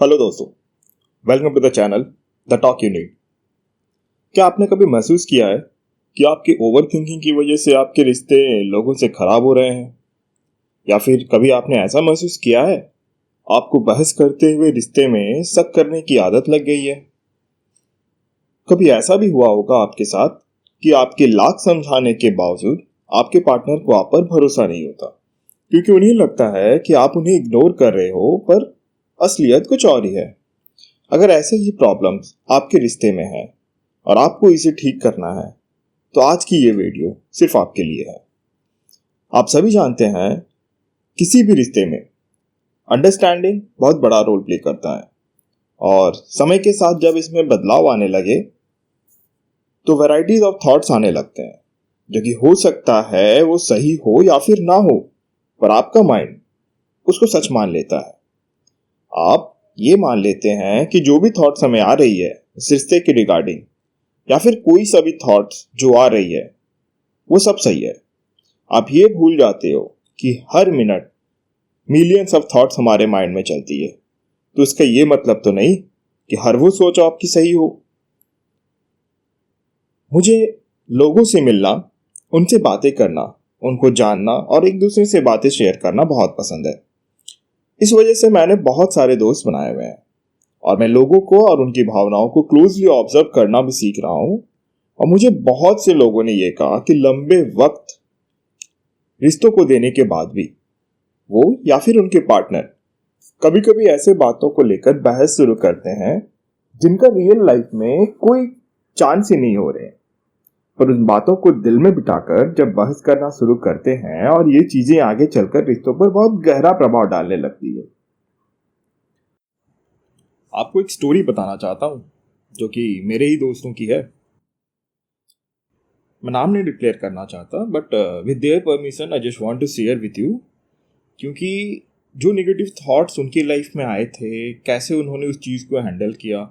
Hello दोस्तों, welcome to the channel the talk you need. क्या आपने कभी महसूस किया है कि आपकी ओवर थिंकिंग की वजह से आपके रिश्ते लोगों से खराब हो रहे हैं? या फिर कभी आपने ऐसा महसूस किया है आपको बहस करते हुए रिश्ते में शक करने की आदत लग गई है? कभी ऐसा भी हुआ होगा आपके साथ कि आपके लाख समझाने के बावजूद आपके पार्टनर को आप पर भरोसा नहीं होता, क्योंकि उन्हें लगता है कि आप उन्हें इग्नोर कर रहे हो, पर असलियत कुछ और ही है। अगर ऐसे ही प्रॉब्लम्स आपके रिश्ते में है और आपको इसे ठीक करना है, तो आज की ये वीडियो सिर्फ आपके लिए है। आप सभी जानते हैं, किसी भी रिश्ते में अंडरस्टैंडिंग बहुत बड़ा रोल प्ले करता है, और समय के साथ जब इसमें बदलाव आने लगे तो वैरायटीज ऑफ थॉट्स आने लगते हैं, जो कि हो सकता है वो सही हो या फिर ना हो, पर आपका माइंड उसको सच मान लेता है। आप ये मान लेते हैं कि जो भी थॉट्स हमें आ रही है इस रिश्ते के रिगार्डिंग, या फिर कोई सा भी थॉट्स जो आ रही है वो सब सही है। आप ये भूल जाते हो कि हर मिनट मिलियंस ऑफ थॉट्स हमारे माइंड में चलती है, तो इसका ये मतलब तो नहीं कि हर वो सोच आपकी सही हो। मुझे लोगों से मिलना, उनसे बातें करना, उनको जानना और एक दूसरे से बातें शेयर करना बहुत पसंद है। इस वजह से मैंने बहुत सारे दोस्त बनाए हुए हैं, और मैं लोगों को और उनकी भावनाओं को क्लोजली ऑब्जर्व करना भी सीख रहा हूं। और मुझे बहुत से लोगों ने यह कहा कि लंबे वक्त रिश्तों को देने के बाद भी वो या फिर उनके पार्टनर कभी कभी ऐसे बातों को लेकर बहस शुरू करते हैं जिनका रियल लाइफ में कोई चांस ही नहीं हो रहे, पर उन बातों को दिल में बिठाकर जब बहस करना शुरू करते हैं, और ये चीजें आगे चलकर रिश्तों पर बहुत गहरा प्रभाव डालने लगती है। आपको एक स्टोरी बताना चाहता हूं जो कि मेरे ही दोस्तों की है। मैं नाम नहीं डिक्लेयर करना चाहता, but with their permission I just want to share with you, क्योंकि जो नेगेटिव थॉट्स उनकी लाइफ में आए थे, कैसे उन्होंने उस चीज़ को हैंडल किया,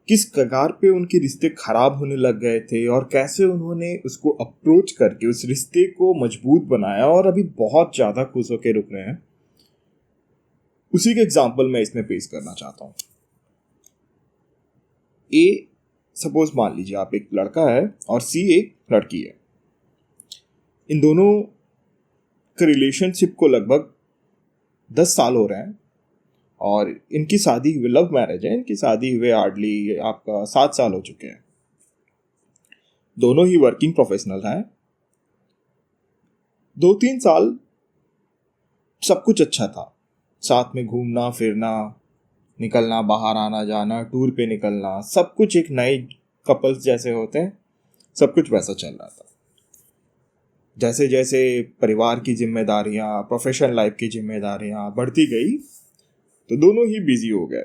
किस कगार पे उनके रिश्ते खराब होने लग गए थे, और कैसे उन्होंने उसको अप्रोच करके उस रिश्ते को मजबूत बनाया और अभी बहुत ज़्यादा खुश होकर रुक रहे हैं, उसी के एग्जाम्पल मैं इसमें पेश करना चाहता हूँ। ए सपोज मान लीजिए आप एक लड़का है और सी एक लड़की है। इन दोनों के रिलेशनशिप को लगभग 10 साल हो रहे हैं, और इनकी शादी हुई, लव मैरिज है, इनकी शादी हुए हार्डली आपका 7 साल हो चुके हैं। दोनों ही वर्किंग प्रोफेशनल हैं। 2-3 साल सब कुछ अच्छा था, साथ में घूमना फिरना, निकलना, बाहर आना जाना, टूर पे निकलना, सब कुछ एक नए कपल्स जैसे होते हैं, सब कुछ वैसा चल रहा था। जैसे जैसे परिवार की जिम्मेदारियां, प्रोफेशनल लाइफ की जिम्मेदारियां बढ़ती गई, तो दोनों ही बिजी हो गए।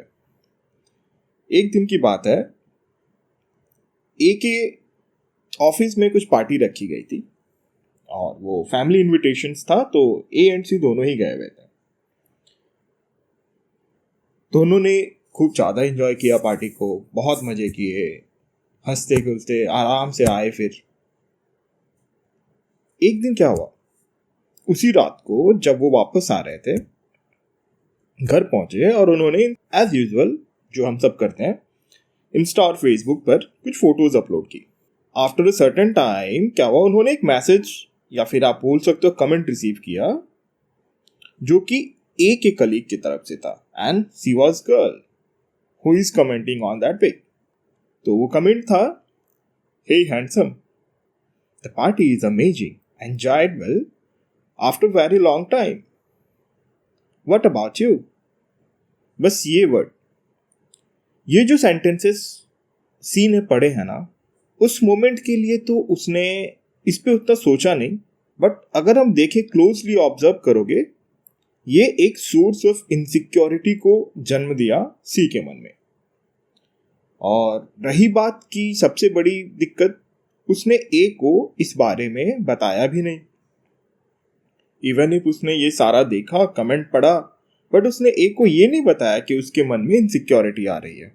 एक दिन की बात है, ए के ऑफिस में कुछ पार्टी रखी गई थी, और वो फैमिली इनविटेशंस था, तो ए एंड सी दोनों ही गए हुए थे। दोनों ने खूब ज़्यादा एंजॉय किया पार्टी को, बहुत मजे किए, हंसते खेलते आराम से आए। फिर एक दिन क्या हुआ, उसी रात को जब वो वापस आ रहे थे, घर पहुंचे और उन्होंने एज यूजुअल जो हम सब करते हैं, इंस्टा और फेसबुक पर कुछ फोटोज अपलोड की। आफ्टर अ सर्टेन टाइम क्या हुआ, उन्होंने एक मैसेज या फिर आप बोल सकते हो कमेंट रिसीव किया, जो कि ए के कलीग की तरफ से था, and she was girl who is commenting on that pic. तो वो कमेंट था, hey handsome, the party is amazing, enjoyed well after very long time, what about you. बस ये वर्ड, ये जो सेंटेंसेस सी ने पढ़े हैं ना, उस मोमेंट के लिए तो उसने इस पे उतना सोचा नहीं, बट अगर हम देखें, क्लोजली ऑब्जर्व करोगे, ये एक सोर्स ऑफ इनसिक्योरिटी को जन्म दिया सी के मन में। और रही बात की सबसे बड़ी दिक्कत, उसने ए को इस बारे में बताया भी नहीं। इवन इफ उसने ये सारा देखा, कमेंट पढ़ा, बट उसने ए को ये नहीं बताया कि उसके मन में इनसिक्योरिटी आ रही है।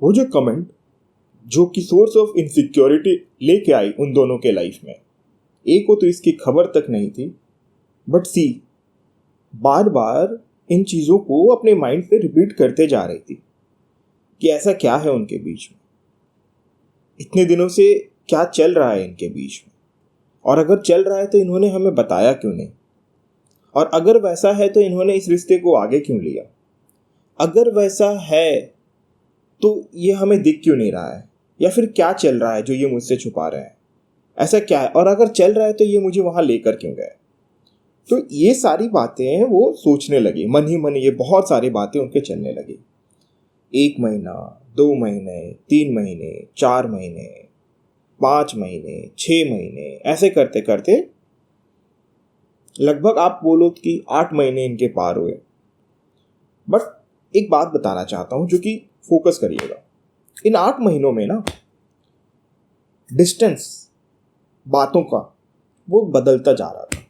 वो जो कमेंट जो कि सोर्स ऑफ इनसिक्योरिटी लेके आई उन दोनों के लाइफ में, ए को तो इसकी खबर तक नहीं थी, बट सी बार बार इन चीज़ों को अपने माइंड पे रिपीट करते जा रही थी कि ऐसा क्या है उनके बीच में, इतने दिनों से क्या चल रहा है इनके बीच में, और अगर चल रहा है तो इन्होंने हमें बताया क्यों नहीं, और अगर वैसा है तो इन्होंने इस रिश्ते को आगे क्यों लिया, अगर वैसा है तो ये हमें दिख क्यों नहीं रहा है, या फिर क्या चल रहा है जो ये मुझसे छुपा रहे हैं, ऐसा क्या है, और अगर चल रहा है तो ये मुझे वहां लेकर क्यों गए। तो ये सारी बातें वो सोचने लगी, मन ही मन ये बहुत सारी बातें उनके चलने लगी। 1 महीना, 2 महीने, 3 महीने, 4 महीने, 5 महीने, 6 महीने, ऐसे करते करते लगभग आप बोलो कि 8 महीने इनके पार हुए। बट एक बात बताना चाहता हूं जो कि फोकस करिएगा, इन 8 महीनों में ना डिस्टेंस बातों का वो बदलता जा रहा था।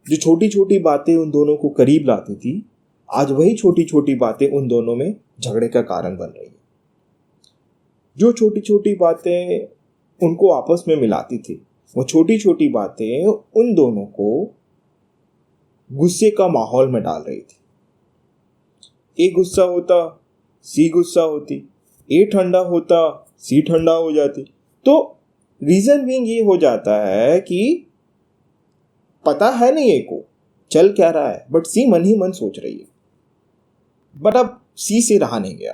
जो छोटी छोटी बातें उन दोनों को करीब लाती थी, आज वही छोटी छोटी बातें उन दोनों में झगड़े का कारण बन रही है। जो छोटी छोटी बातें उनको आपस में मिलाती थी, वो छोटी छोटी बातें उन दोनों को गुस्से का माहौल में डाल रही थी। ए गुस्सा होता, सी गुस्सा होती, ए ठंडा होता, सी ठंडा हो जाती। तो रीजन बीइंग ये हो जाता है कि पता है नहीं ए को चल क्या रहा है, बट सी मन ही मन सोच रही है। बट अब सी से रहा नहीं गया,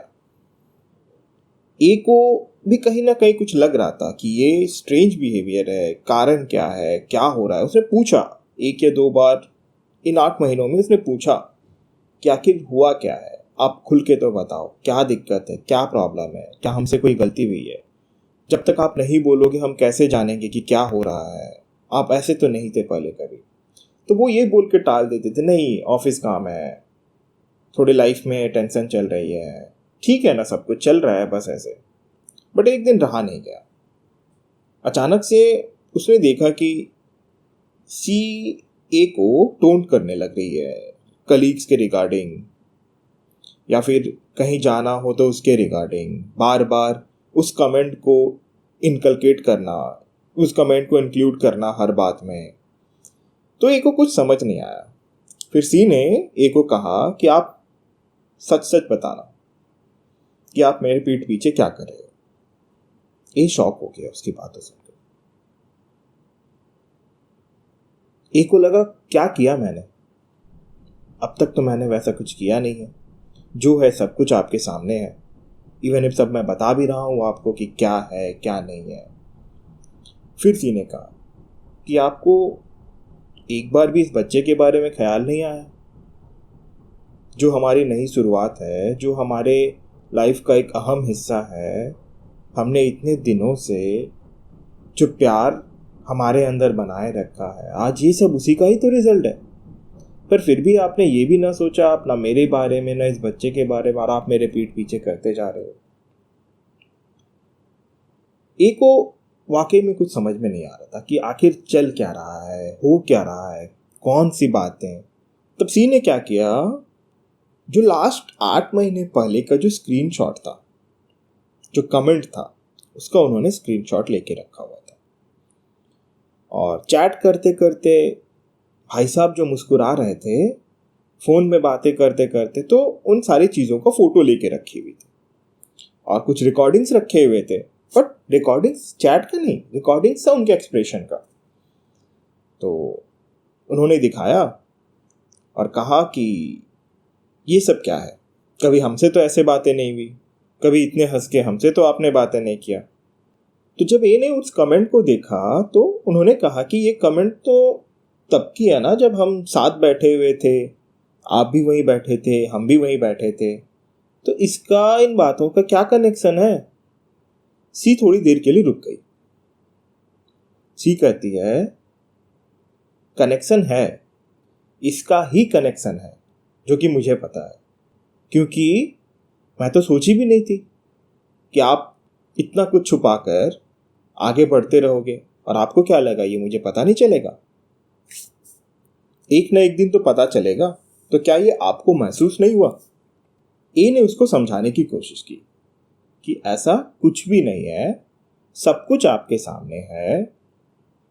ए को भी कहीं ना कहीं कुछ लग रहा था कि ये स्ट्रेंज बिहेवियर है, कारण क्या है, क्या हो रहा है। उसने पूछा 1 या 2 बार इन 8 महीनों में, उसने पूछा कि आखिर हुआ क्या है, आप खुल के तो बताओ, क्या दिक्कत है, क्या प्रॉब्लम है, क्या हमसे कोई गलती हुई है। जब तक आप नहीं बोलोगे हम कैसे जानेंगे कि क्या हो रहा है, आप ऐसे तो नहीं थे पहले कभी। तो वो ये बोल के टाल देते थे, नहीं ऑफिस काम है, थोड़ी लाइफ में टेंशन चल रही है, ठीक है ना, सब कुछ चल रहा है बस ऐसे। बट एक दिन रहा नहीं गया, अचानक से उसने देखा कि सी ए को टोंट करने लग रही है कलीग्स के रिगार्डिंग, या फिर कहीं जाना हो तो उसके रिगार्डिंग, बार बार उस कमेंट को इनकलकेट करना, उस कमेंट को इंक्लूड करना हर बात में। तो ए को कुछ समझ नहीं आया। फिर सी ने ए को कहा कि आप सच सच बताना कि आप मेरे पीठ पीछे क्या कर रहे हो। ए शॉक हो गया उसकी बातों सुनकर। ए को लगा क्या किया मैंने, अब तक तो मैंने वैसा कुछ किया नहीं है, जो है सब कुछ आपके सामने है, इवन इफ सब मैं बता भी रहा हूं आपको कि क्या है क्या नहीं है। फिर सी ने कहा कि आपको एक बार भी इस बच्चे के बारे में ख्याल नहीं आया, जो हमारी नई शुरुआत है, जो हमारे लाइफ का एक अहम हिस्सा है। हमने इतने दिनों से जो प्यार हमारे अंदर बनाए रखा है, आज ये सब उसी का ही तो रिजल्ट है। पर फिर भी आपने ये भी ना सोचा, आप ना मेरे बारे में ना इस बच्चे के बारे में, और आप मेरे पीठ पीछे करते जा रहे हो। एक को वाकई में कुछ समझ में नहीं आ रहा था कि आखिर चल क्या रहा है, हो क्या रहा है, कौन सी बातें। तब सी ने क्या किया, जो लास्ट 8 महीने पहले का जो स्क्रीनशॉट था, जो कमेंट था, उसका उन्होंने स्क्रीनशॉट लेके रखा हुआ था। और चैट करते करते भाई साहब जो मुस्कुरा रहे थे, फोन में बातें करते करते, तो उन सारी चीज़ों का फोटो लेके रखी हुई थी और कुछ रिकॉर्डिंग्स रखे हुए थे। बट रिकॉर्डिंग्स चैट का नहीं, रिकॉर्डिंग्स था उनके एक्सप्रेशन का। तो उन्होंने दिखाया और कहा कि ये सब क्या है, कभी हमसे तो ऐसे बातें नहीं हुई, कभी इतने हंस के हमसे तो आपने बातें नहीं किया। तो जब ए ने उस कमेंट को देखा तो उन्होंने कहा कि ये कमेंट तो तब किया ना जब हम साथ बैठे हुए थे, आप भी वहीं बैठे थे, हम भी वहीं बैठे थे, तो इसका इन बातों का क्या कनेक्शन है। सी थोड़ी देर के लिए रुक गई। सी कहती है कनेक्शन है, इसका ही कनेक्शन है जो कि मुझे पता है, क्योंकि मैं तो सोची भी नहीं थी कि आप इतना कुछ छुपाकर आगे बढ़ते रहोगे, और आपको क्या लगा ये मुझे पता नहीं चलेगा। एक ना एक दिन तो पता चलेगा, तो क्या ये आपको महसूस नहीं हुआ। ए ने उसको समझाने की कोशिश की कि ऐसा कुछ भी नहीं है, सब कुछ आपके सामने है,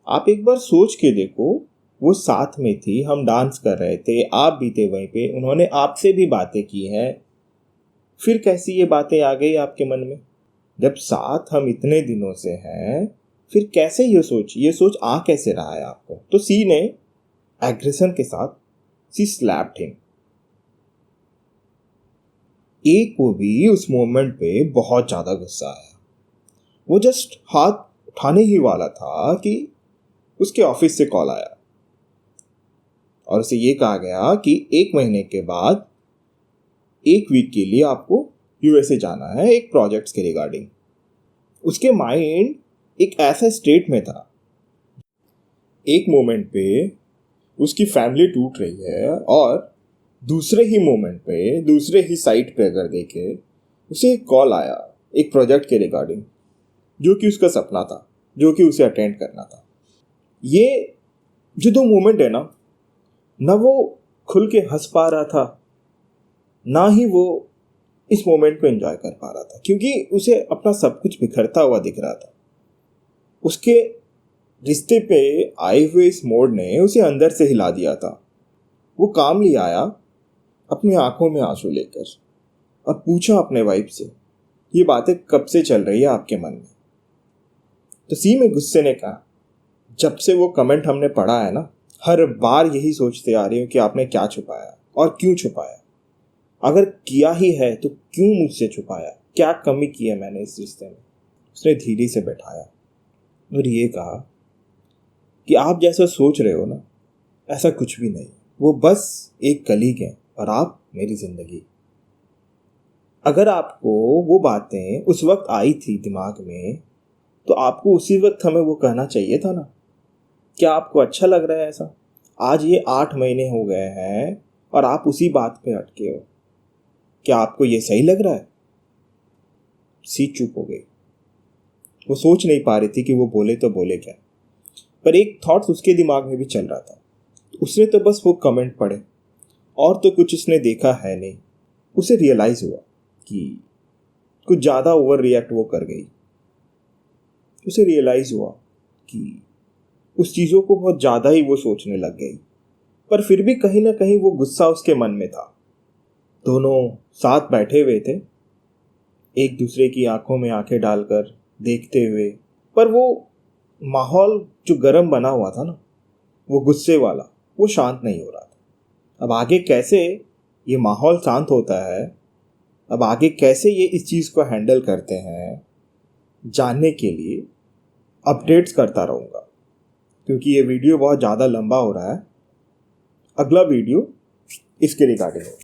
आप एक बार सोच के देखो, वो साथ में थी, हम डांस कर रहे थे, आप भी थे वहीं पे, उन्होंने आपसे भी बातें की हैं, फिर कैसी ये बातें आ गई आपके मन में? जब साथ हम इतने दिनों से हैं, फिर कैसे ये सोच आ कैसे रहा है आपको? तो सी ने एग्रेशन के साथ सी स्लैप्ड हिम। ए को भी उस मोमेंट पे बहुत ज्यादा गुस्सा आया। वो जस्ट हाथ उठाने ही वाला था कि उसके ऑफिस से कॉल आया और उसे ये कहा गया कि 1 महीने के बाद 1 वीक के लिए आपको यूएसए जाना है एक प्रोजेक्ट्स के रिगार्डिंग। उसके माइंड एक ऐसा स्टेट में था, एक मोमेंट पे उसकी फैमिली टूट रही है और दूसरे ही मोमेंट पे, दूसरे ही साइट पे अगर देखे, उसे एक कॉल आया एक प्रोजेक्ट के रिगार्डिंग, जो कि उसका सपना था, जो कि उसे अटेंड करना था। ये जो दो मोमेंट है ना वो खुल के हंस पा रहा था, ना ही वो इस मोमेंट को एंजॉय कर पा रहा था, क्योंकि उसे अपना सब कुछ बिखरता हुआ दिख रहा था। उसके रिश्ते पे आए हुए इस मोड़ ने उसे अंदर से हिला दिया था। वो कामली आया अपनी आंखों में आंसू लेकर और पूछा अपने वाइफ से, ये बातें कब से चल रही है आपके मन में? तो सी में गुस्से ने कहा, जब से वो कमेंट हमने पढ़ा है ना, हर बार यही सोचते आ रही हूँ कि आपने क्या छुपाया और क्यों छुपाया। अगर किया ही है तो क्यों मुझसे छुपाया? क्या कमी की है मैंने इस रिश्ते में? उसने धीरे से बैठाया और ये कहा कि आप जैसा सोच रहे हो ना, ऐसा कुछ भी नहीं। वो बस एक कलीग है और आप मेरी जिंदगी। अगर आपको वो बातें उस वक्त आई थी दिमाग में, तो आपको उसी वक्त हमें वो कहना चाहिए था ना। क्या आपको अच्छा लग रहा है ऐसा? आज ये 8 महीने हो गए हैं और आप उसी बात पे अटके हो। क्या आपको ये सही लग रहा है? सी चुप हो गई। वो सोच नहीं पा रही थी कि वो बोले तो बोले क्या, पर एक थॉट उसके दिमाग में भी चल रहा था। उसने तो बस वो कमेंट पढ़े और तो कुछ उसने देखा है नहीं। उसे रियलाइज हुआ कि कुछ ज़्यादा ओवर रिएक्ट वो कर गई। उसे रियलाइज हुआ कि उस चीज़ों को बहुत ज़्यादा ही वो सोचने लग गई, पर फिर भी कहीं ना कहीं वो गुस्सा उसके मन में था। दोनों साथ बैठे हुए थे, एक दूसरे की आंखों में आंखें डालकर देखते हुए, पर वो माहौल जो गर्म बना हुआ था ना, वो गुस्से वाला, वो शांत नहीं हो रहा था। अब आगे कैसे ये माहौल शांत होता है, अब आगे कैसे ये इस चीज़ को हैंडल करते हैं, जानने के लिए अपडेट्स करता रहूँगा, क्योंकि ये वीडियो बहुत ज़्यादा लंबा हो रहा है। अगला वीडियो इसके रिगार्डिंग होगा।